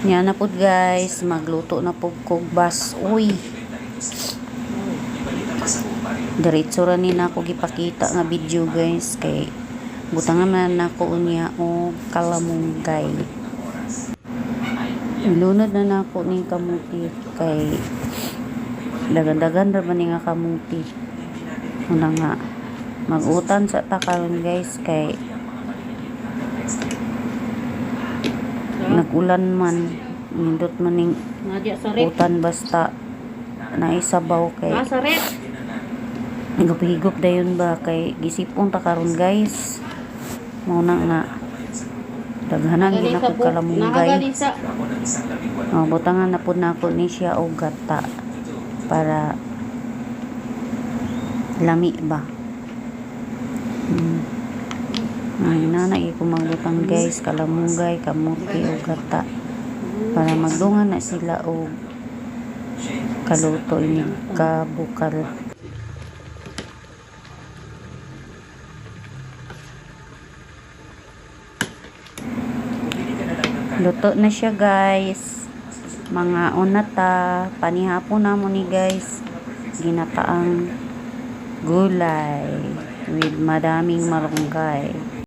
Yan na po guys, magluto na po kog bas. Uy, diretso ra ni na ako gipakita nga video guys, kay butangan man nako unya o kalamunggay. Ilunod na nako ni kamuti kay dagan-dagan ra man ni nga kamuti. Una nga magutan sa takaron guys, kay nagulan man, nindot man ning utan basta naisabaw kay higop-higop dayon ba kay gisipon ta karon guys. Mao na nga daghanan gid ako kalamunggay. Butangan na pud nako ni siya og gata para lami ba. Ay nanay ko magbutang guys kalamunggay, kamuti og gata para magdungan na sila og kaluto ini kabukal. Luto na siya guys. Mga unata, panihapon na mo ni guys. Ginataang gulay with madaming malunggay.